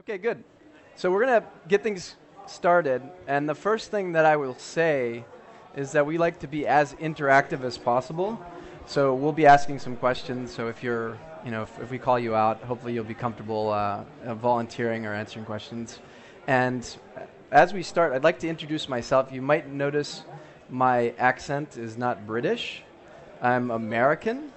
Okay, good. So we're going to get things started, and the first thing that I will say is that we like to be as interactive as possible. So we'll be asking some questions. So if you're, if we call you out, hopefully you'll be comfortable volunteering or answering questions. And as we start, I'd like to introduce myself. You might notice my accent is not British. I'm American.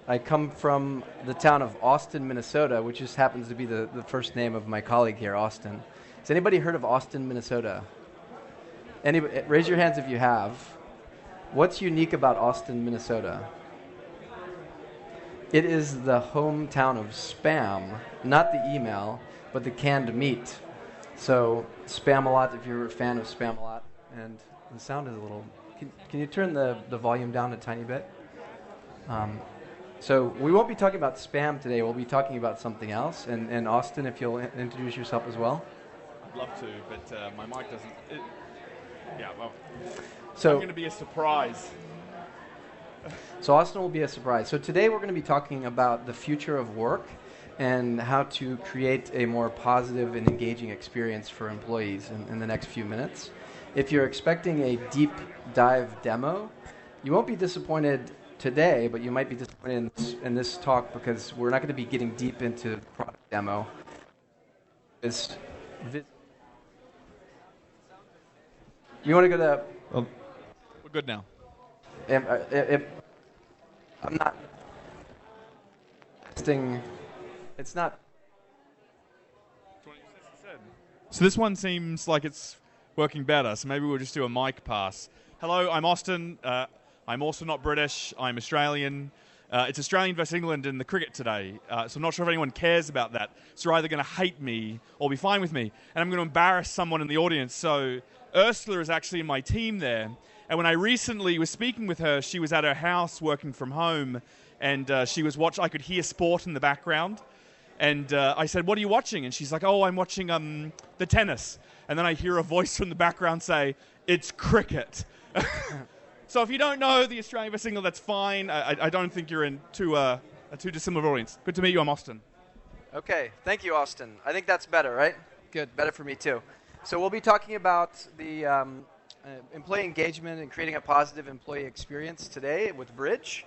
I come from the town of Austin, Minnesota, which just happens to be the first name of my colleague here, Austin. Has anybody heard of Austin, Minnesota? Anybody, raise your hands if you have. What's unique about Austin, Minnesota? It is the hometown of Spam, not the email, but the canned meat. So Spam-A-Lot, if you're a fan of Spam-A-Lot. And the sound is a little... Can you turn the volume down a tiny bit? So we won't be talking about spam today. We'll be talking about something else. And Austin, if you'll introduce yourself as well. I'd love to, but my mic doesn't... So I'm going to be a surprise. So Austin will be a surprise. So today we're going to be talking about the future of work and how to create a more positive and engaging experience for employees in the next few minutes. If you're expecting a deep dive demo, you won't be disappointed today, but you might be disappointed in this talk because we're not going to be getting deep into the product demo. You want to go to... Well, we're good now. I'm not testing. It's not. So this one seems like it's working better, so maybe we'll just do a mic pass. Hello, I'm Austin. I'm also not British. I'm Australian. It's Australian versus England in the cricket today, so I'm not sure if anyone cares about that. So you're either going to hate me or be fine with me. And I'm going to embarrass someone in the audience. So Ursula is actually in my team there. And when I recently was speaking with her, she was at her house working from home, and she was I could hear sport in the background. And I said, "What are you watching?" And she's like, "Oh, I'm watching the tennis." And then I hear a voice from the background say, "It's cricket." So if you don't know the Australian versus England, that's fine. I don't think you're in a too dissimilar audience. Good to meet you. I'm Austin. Okay, thank you, Austin. I think that's better, right? Good, better for me too. So we'll be talking about the employee engagement and creating a positive employee experience today with Bridge.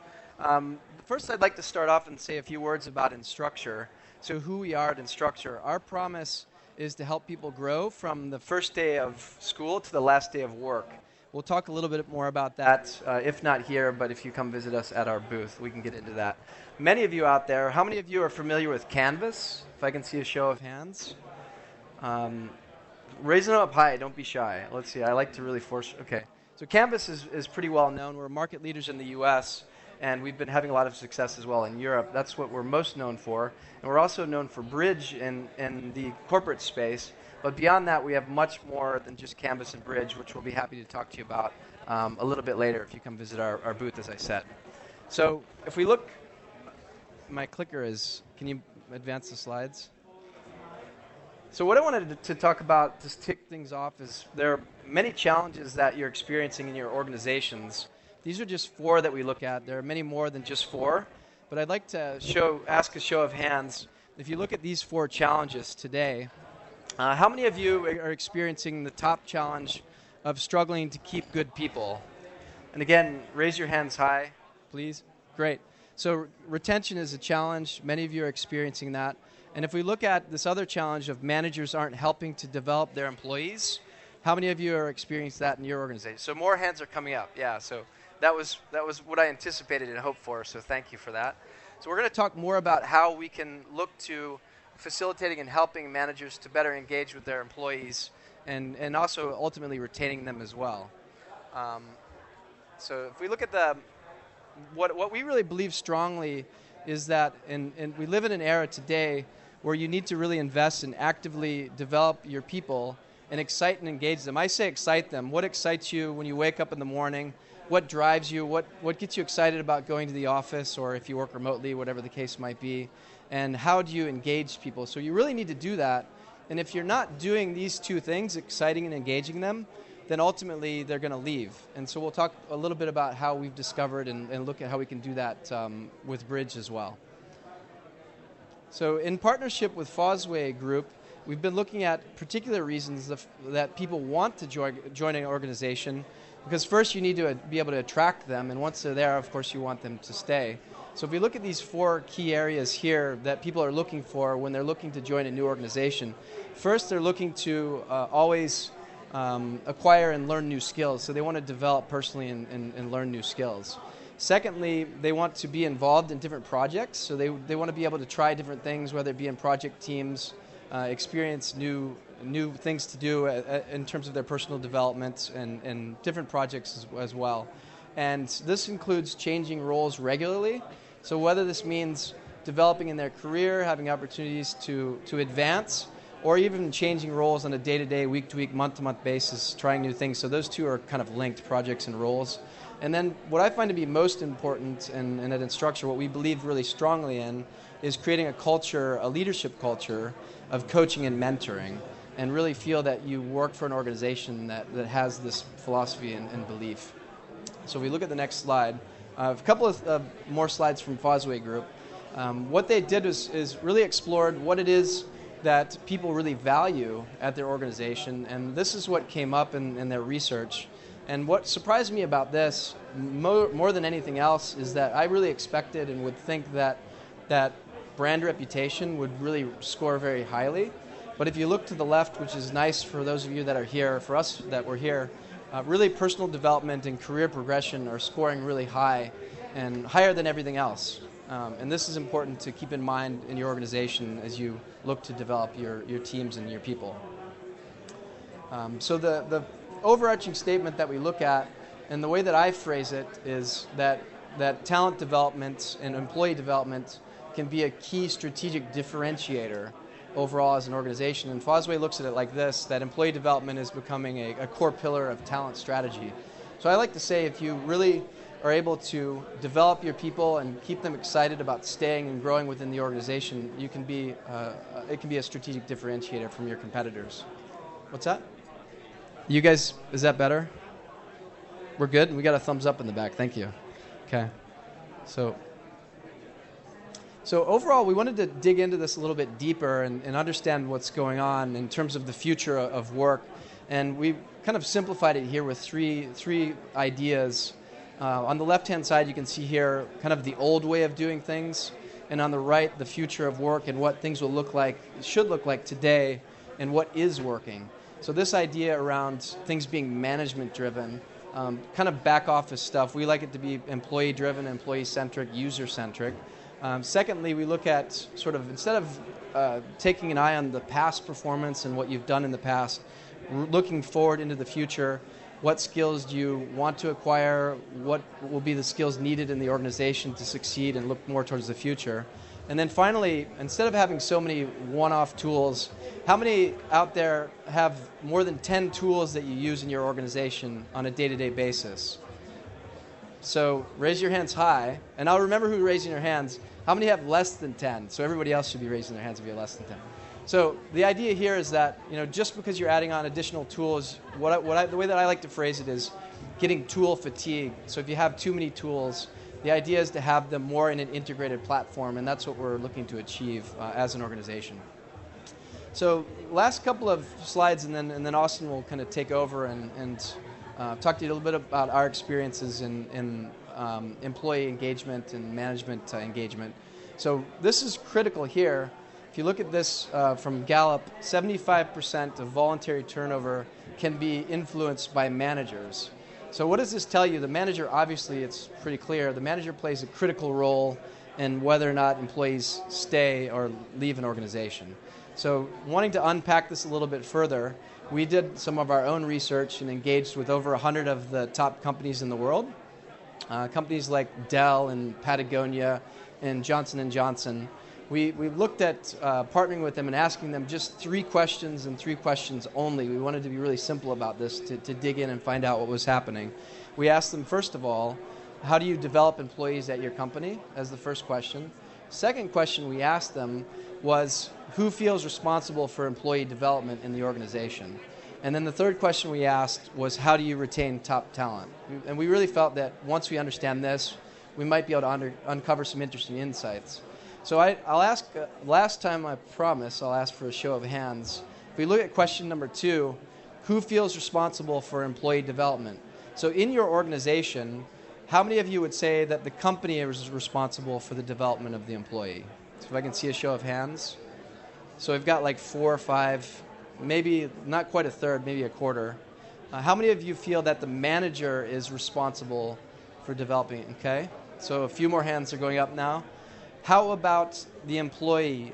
First, I'd like to start off and say a few words about Instructure. So who we are at Instructure. Our promise is to help people grow from the first day of school to the last day of work. We'll talk a little bit more about that, if not here, but if you come visit us at our booth, we can get into that. Many of you out there, how many of you are familiar with Canvas? If I can see a show of hands. Raise them up high, don't be shy. Let's see, I like to really force, okay. So Canvas is pretty well known. We're market leaders in the US, and we've been having a lot of success as well in Europe. That's what we're most known for. And we're also known for Bridge in the corporate space. But beyond that, we have much more than just Canvas and Bridge, which we'll be happy to talk to you about a little bit later if you come visit our booth, as I said. So if we look, my clicker is, can you advance the slides? So what I wanted to talk about, just tick things off, is there are many challenges that you're experiencing in your organizations. These are just 4 that we look at. There are many more than just 4. But I'd like to ask a show of hands. If you look at these 4 challenges today, how many of you are experiencing the top challenge of struggling to keep good people? And again, raise your hands high, please. Great. So retention is a challenge. Many of you are experiencing that. And if we look at this other challenge of managers aren't helping to develop their employees, how many of you are experiencing that in your organization? So more hands are coming up. Yeah, so that was what I anticipated and hoped for, so thank you for that. So we're going to talk more about how we can look to facilitating and helping managers to better engage with their employees and also ultimately retaining them as well. So if we look at what we really believe strongly is that and we live in an era today where you need to really invest and actively develop your people and excite and engage them. I say excite them. What excites you when you wake up in the morning? What drives you? What gets you excited about going to the office, or if you work remotely, whatever the case might be? And how do you engage people? So you really need to do that. And if you're not doing these 2 things, exciting and engaging them, then ultimately they're going to leave. And so we'll talk a little bit about how we've discovered and look at how we can do that with Bridge as well. So in partnership with Fosway Group, we've been looking at particular reasons that people want to join an organization, because first you need to be able to attract them, and once they're there, of course, you want them to stay. So if we look at these 4 key areas here that people are looking for when they're looking to join a new organization, first they're looking to always acquire and learn new skills. So they want to develop personally and learn new skills. Secondly, they want to be involved in different projects. So they want to be able to try different things, whether it be in project teams, experience new things to do in terms of their personal development and different projects as well. And this includes changing roles regularly. So whether this means developing in their career, having opportunities to advance, or even changing roles on a day-to-day, week-to-week, month-to-month basis, trying new things. So those two are kind of linked, projects and roles. And then what I find to be most important and at Instructure, what we believe really strongly in, is creating a culture, a leadership culture of coaching and mentoring, and really feel that you work for an organization that has this philosophy and belief. So we look at the next slide. A couple of more slides from Fosway Group. What they did is really explored what it is that people really value at their organization, and this is what came up in their research. And what surprised me about this, more than anything else, is that I really expected and would think that brand reputation would really score very highly. But if you look to the left, which is nice for those of you that are here, for us that we're here, really personal development and career progression are scoring really high and higher than everything else. And this is important to keep in mind in your organization as you look to develop your teams and your people. So the overarching statement that we look at, and the way that I phrase it, is that talent development and employee development can be a key strategic differentiator overall as an organization. And Fosway looks at it like this, that employee development is becoming a core pillar of talent strategy. So I like to say, if you really are able to develop your people and keep them excited about staying and growing within the organization, it can be a strategic differentiator from your competitors. What's that? You guys, is that better? We're good? We got a thumbs up in the back. Thank you. Okay. So overall, we wanted to dig into this a little bit deeper and understand what's going on in terms of the future of work. And we kind of simplified it here with three ideas. On the left-hand side, you can see here kind of the old way of doing things. And on the right, the future of work and what things will look like, should look like today, and what is working. So this idea around things being management-driven, kind of back-office stuff, we like it to be employee-driven, employee-centric, user-centric. Secondly, we look at sort of, instead of taking an eye on the past performance and what you've done in the past, looking forward into the future, what skills do you want to acquire, what will be the skills needed in the organization to succeed and look more towards the future. And then finally, instead of having so many one-off tools, how many out there have more than 10 tools that you use in your organization on a day-to-day basis? So raise your hands high, and I'll remember who raising your hands. How many have less than 10? So everybody else should be raising their hands if you have less than 10. So the idea here is that, just because you're adding on additional tools, the way that I like to phrase it is getting tool fatigue. So if you have too many tools, the idea is to have them more in an integrated platform, and that's what we're looking to achieve as an organization. So last couple of slides, and then Austin will kind of take over and talk to you a little bit about our experiences in employee engagement and management engagement. So this is critical here. If you look at this from Gallup, 75% of voluntary turnover can be influenced by managers. So what does this tell you? The manager, obviously, it's pretty clear, the manager plays a critical role in whether or not employees stay or leave an organization. So wanting to unpack this a little bit further, we did some of our own research and engaged with over 100 of the top companies in the world. Companies like Dell and Patagonia and Johnson & Johnson. We looked at partnering with them and asking them just 3 questions and 3 questions only. We wanted to be really simple about this to dig in and find out what was happening. We asked them, first of all, how do you develop employees at your company, as the first question. Second question we asked them was, who feels responsible for employee development in the organization? And then the third question we asked was, how do you retain top talent? And we really felt that once we understand this, we might be able to uncover some interesting insights. So I'll ask, last time I promise, I'll ask for a show of hands. If we look at question number 2, who feels responsible for employee development? So in your organization, how many of you would say that the company is responsible for the development of the employee? So if I can see a show of hands. So we've got like 4 or 5, maybe not quite a third, maybe a quarter. How many of you feel that the manager is responsible for developing it? Okay, so a few more hands are going up now. How about the employee?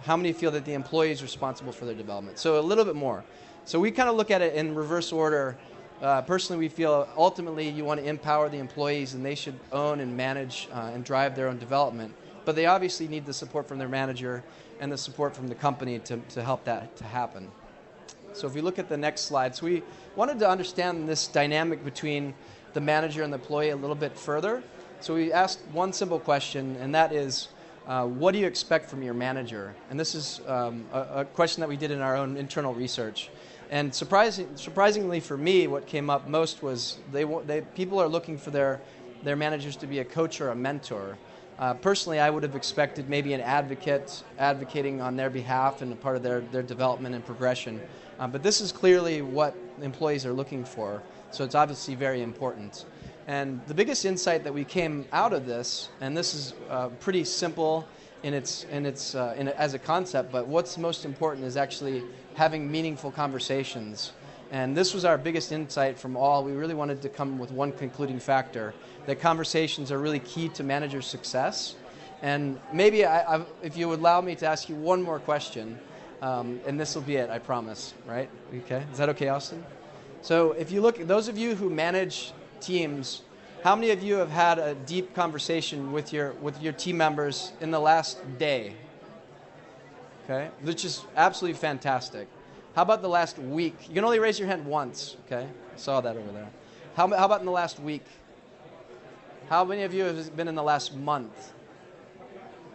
How many feel that the employee is responsible for their development? So a little bit more. So we kind of look at it in reverse order. Personally, we feel ultimately you want to empower the employees and they should own and manage and drive their own development. But they obviously need the support from their manager and the support from the company to help that to happen. So if we look at the next slide, so we wanted to understand this dynamic between the manager and the employee a little bit further. So we asked one simple question, and that is, what do you expect from your manager? And this is a question that we did in our own internal research. And surprisingly for me, what came up most was people are looking for their managers to be a coach or a mentor. Personally, I would have expected maybe an advocate advocating on their behalf and a part of their development and progression. But this is clearly what employees are looking for, so it's obviously very important. And the biggest insight that we came out of this, and this is pretty simple as a concept, but what's most important is actually having meaningful conversations. And this was our biggest insight from all. We really wanted to come with one concluding factor, that conversations are really key to manager success. And maybe if you would allow me to ask you one more question, and this will be it, I promise, right? Okay, is that okay, Austin? So if you look, those of you who manage teams, how many of you have had a deep conversation with your team members in the last day? Okay, which is absolutely fantastic. How about the last week? You can only raise your hand once, okay? I saw that over there. How about in the last week? How many of you have been in the last month?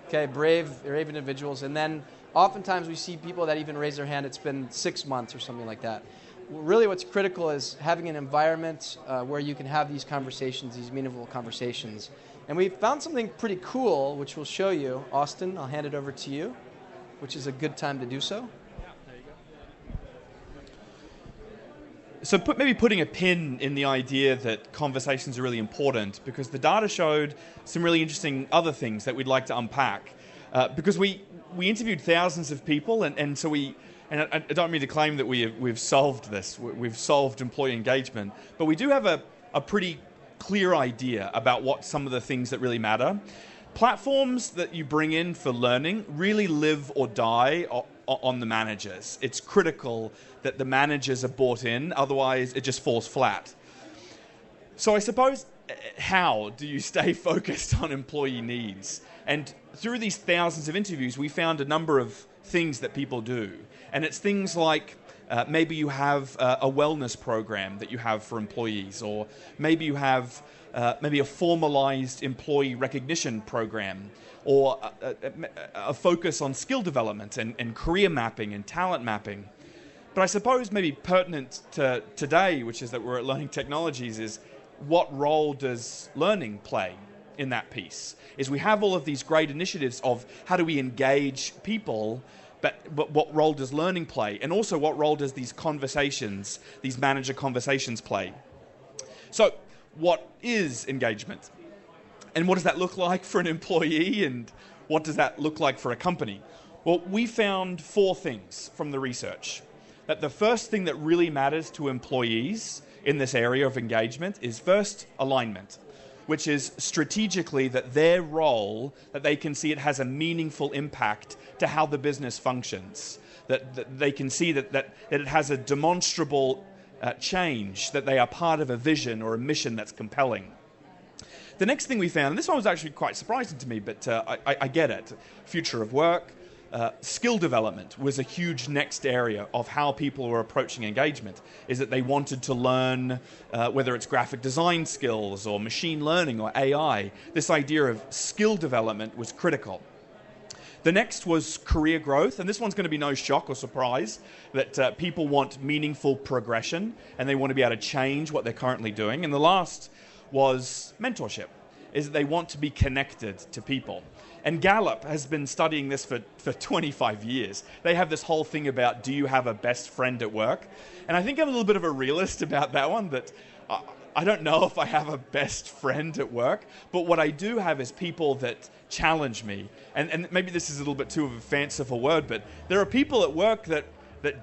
Okay, brave individuals. And then oftentimes we see people that even raise their hand, it's been 6 months or something like that. Really what's critical is having an environment where you can have these conversations, these meaningful conversations. And we found something pretty cool, which we'll show you. Austin, I'll hand it over to you, which is a good time to do so. So maybe putting a pin in the idea that conversations are really important, because the data showed some really interesting other things that we'd like to unpack. Because we interviewed thousands of people, and so and I don't mean to claim that we've solved this, we've solved employee engagement, but we do have a pretty clear idea about what some of the things that really matter. Platforms that you bring in for learning really live or die on the managers. It's critical that the managers are bought in, otherwise it just falls flat. So I suppose, how do you stay focused on employee needs? And through these thousands of interviews, we found a number of things that people do. And it's things like maybe you have a wellness program that you have for employees, or maybe you have maybe a formalized employee recognition program, or a focus on skill development and career mapping and talent mapping. But I suppose maybe pertinent to today, which is that we're at Learning Technologies, is what role does learning play in that piece? Is we have all of these great initiatives of how do we engage people, but what role does learning play? And also what role does these conversations, these manager conversations play? So what is engagement? And what does that look like for an employee? And what does that look like for a company? Well, we found 4 things from the research. That the first thing that really matters to employees in this area of engagement is first alignment, which is strategically that their role, that they can see it has a meaningful impact to how the business functions, that they can see that it has a demonstrable change, that they are part of a vision or a mission that's compelling. The next thing we found, and this one was actually quite surprising to me, but I get it, future of work, skill development was a huge next area of how people were approaching engagement, is that they wanted to learn whether it's graphic design skills or machine learning or AI. This idea of skill development was critical. The next was career growth, and this one's going to be no shock or surprise that people want meaningful progression and they want to be able to change what they're currently doing. And the last was mentorship, is that they want to be connected to people. And Gallup has been studying this for 25 years. They have this whole thing about, do you have a best friend at work? And I think I'm a little bit of a realist about that one, that I don't know if I have a best friend at work, but what I do have is people that challenge me. And maybe this is a little bit too of a fanciful word, but there are people at work that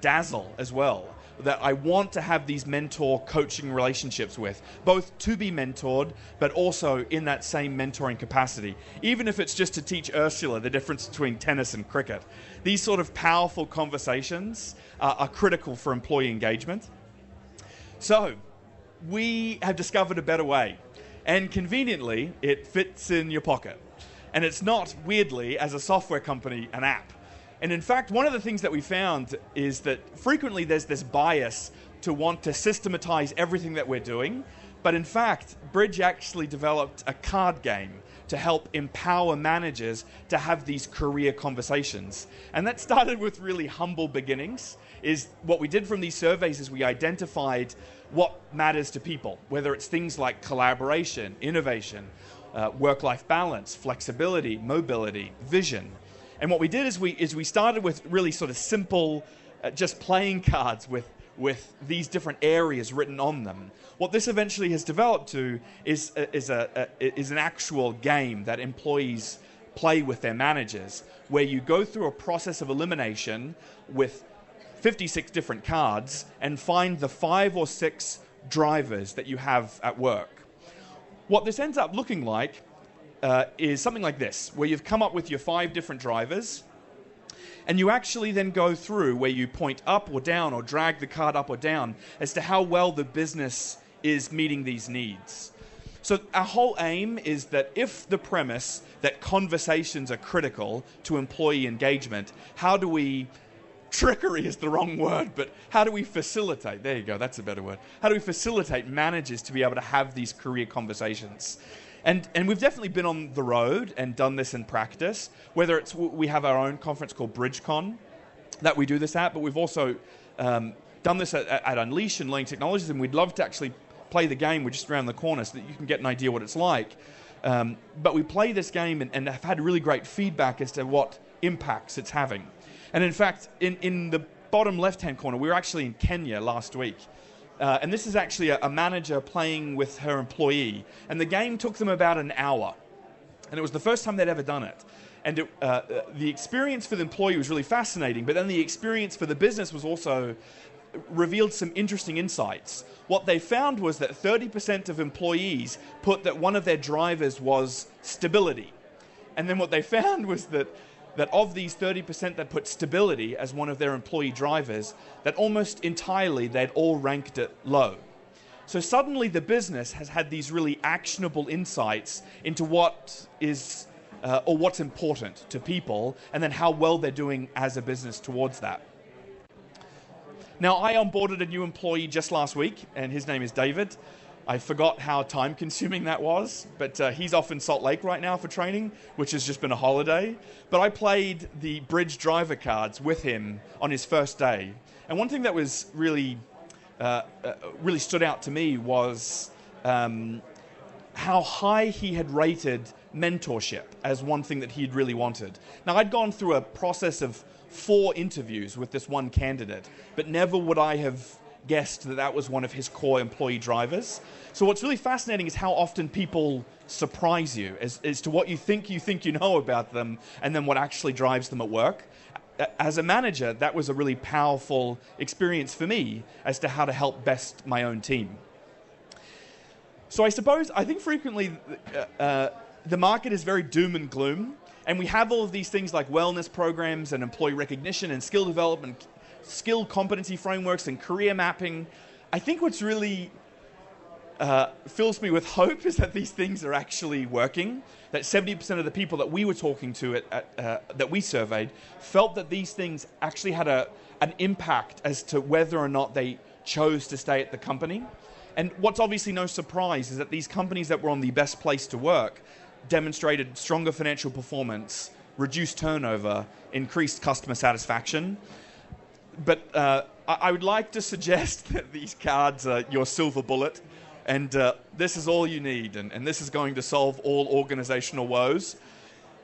dazzle as well, that I want to have these mentor coaching relationships with, both to be mentored, but also in that same mentoring capacity. Even if it's just to teach Ursula the difference between tennis and cricket. These sort of powerful conversations are critical for employee engagement. So, we have discovered a better way, and conveniently, it fits in your pocket. And it's not, weirdly, as a software company, an app. And in fact, one of the things that we found is that frequently there's this bias to want to systematize everything that we're doing. But in fact, Bridge actually developed a card game to help empower managers to have these career conversations. And that started with really humble beginnings. Is what we did from these surveys is we identified what matters to people, whether it's things like collaboration, innovation, work-life balance, flexibility, mobility, vision. And what we did is we started with really sort of simple, just playing cards with these different areas written on them. What this eventually has developed to is an actual game that employees play with their managers, where you go through a process of elimination with 56 different cards and find the 5 or 6 drivers that you have at work. What this ends up looking like is something like this, where you've come up with your 5 different drivers, and you actually then go through where you point up or down or drag the card up or down as to how well the business is meeting these needs. So our whole aim is that if the premise that conversations are critical to employee engagement, how do we... Trickery is the wrong word, but how do we facilitate? There you go, that's a better word. How do we facilitate managers to be able to have these career conversations? And we've definitely been on the road and done this in practice, whether it's we have our own conference called BridgeCon that we do this at, but we've also done this at Unleash and Learning Technologies, and we'd love to actually play the game. We're just around the corner so that you can get an idea what it's like. But we play this game and have had really great feedback as to what impacts it's having. And in fact, in the bottom left-hand corner, we were actually in Kenya last week. And this is actually a manager playing with her employee. And the game took them about an hour. And it was the first time they'd ever done it. And the experience for the employee was really fascinating, but then the experience for the business was also revealed some interesting insights. What they found was that 30% of employees put that one of their drivers was stability. And then what they found was that of these 30% that put stability as one of their employee drivers, that almost entirely they'd all ranked it low. So suddenly the business has had these really actionable insights into what is or what's important to people, and then how well they're doing as a business towards that. Now, I onboarded a new employee just last week, and his name is David. I forgot how time-consuming that was, but he's off in Salt Lake right now for training, which has just been a holiday. But I played the Bridge driver cards with him on his first day. And one thing that was really stood out to me was how high he had rated mentorship as one thing that he'd really wanted. Now, I'd gone through a process of 4 interviews with this one candidate, but never would I have guessed that that was one of his core employee drivers. So what's really fascinating is how often people surprise you as to what you think you know about them, and then what actually drives them at work. As a manager, that was a really powerful experience for me as to how to help best my own team. So I think frequently the market is very doom and gloom, and we have all of these things like wellness programs and employee recognition and skill development, skill competency frameworks and career mapping. I think what's really fills me with hope is that these things are actually working, that 70% of the people that we were talking to that we surveyed felt that these things actually had an impact as to whether or not they chose to stay at the company. And what's obviously no surprise is that these companies that were on the best place to work demonstrated stronger financial performance, reduced turnover, increased customer satisfaction. But I would like to suggest that these cards are your silver bullet, and this is all you need, and this is going to solve all organizational woes.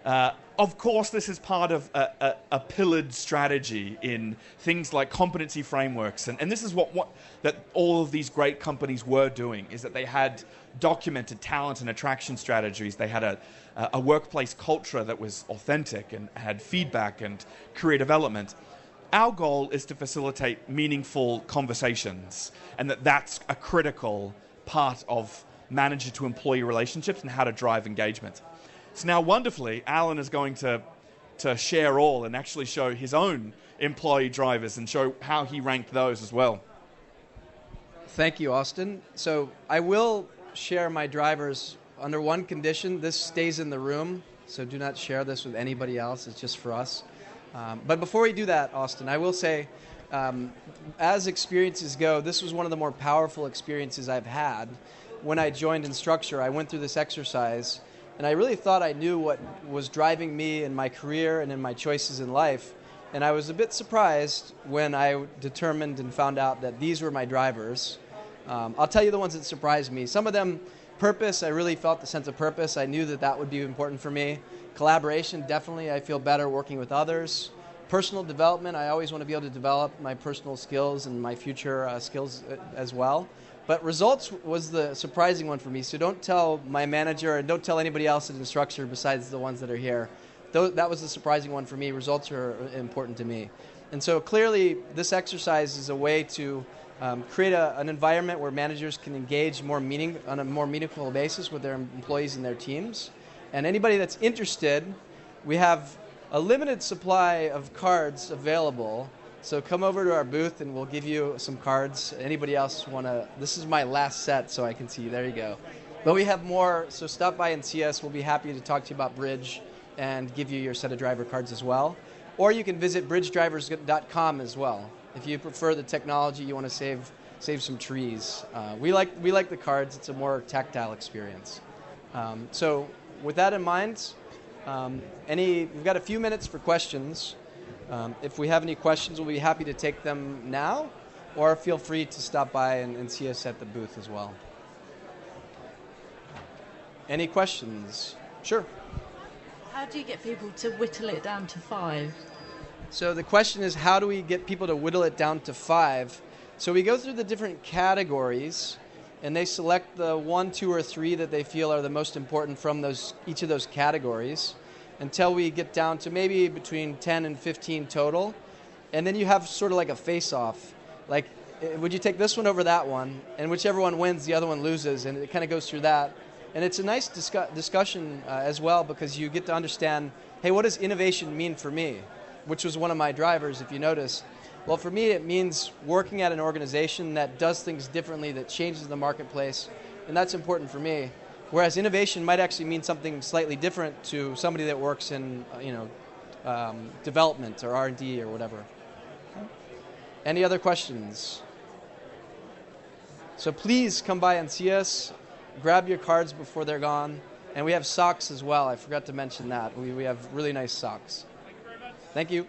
Of course, this is part of a pillared strategy in things like competency frameworks, and this is what that all of these great companies were doing, is that they had documented talent and attraction strategies. They had a workplace culture that was authentic and had feedback and career development. Our goal is to facilitate meaningful conversations, and that's a critical part of manager-to-employee relationships and how to drive engagement. So now, wonderfully, Alan is going to share all and actually show his own employee drivers and show how he ranked those as well. Thank you, Austin. So I will share my drivers under one condition. This stays in the room, so do not share this with anybody else. It's just for us. But before we do that, Austin, I will say, as experiences go, this was one of the more powerful experiences I've had. When I joined Instructure, I went through this exercise, and I really thought I knew what was driving me in my career and in my choices in life. And I was a bit surprised when I determined and found out that these were my drivers. I'll tell you the ones that surprised me. Some of them, purpose, I really felt the sense of purpose. I knew that that would be important for me. Collaboration, definitely, I feel better working with others. Personal development, I always want to be able to develop my personal skills and my future skills as well. But results was the surprising one for me. So don't tell my manager and don't tell anybody else at Instructure besides the ones that are here. That was the surprising one for me. Results are important to me. And so clearly this exercise is a way to create an environment where managers can engage on a more meaningful basis with their employees and their teams. And anybody that's interested, we have a limited supply of cards available. So come over to our booth and we'll give you some cards. Anybody else want to? This is my last set, so I can see you. There you go. But we have more, so stop by and see us. We'll be happy to talk to you about Bridge and give you your set of driver cards as well. Or you can visit bridgedrivers.com as well. If you prefer the technology, you want to save some trees. We like the cards. It's a more tactile experience. So with that in mind, we've got a few minutes for questions. If we have any questions, we'll be happy to take them now, or feel free to stop by and see us at the booth as well. Any questions? Sure. How do you get people to whittle it down to 5? So the question is, how do we get people to whittle it down to 5? So we go through the different categories, and they select the 1, 2, or 3 that they feel are the most important from each of those categories, until we get down to maybe between 10 and 15 total. And then you have sort of like a face-off. Like, would you take this one over that one? And whichever one wins, the other one loses. And it kind of goes through that. And it's a nice discussion as well, because you get to understand, hey, what does innovation mean for me? Which was one of my drivers, if you notice. Well, for me, it means working at an organization that does things differently, that changes the marketplace. And that's important for me. Whereas innovation might actually mean something slightly different to somebody that works in, development or R&D or whatever. Any other questions? So please come by and see us. Grab your cards before they're gone. And we have socks as well. I forgot to mention that. We have really nice socks. Thank you very much. Thank you.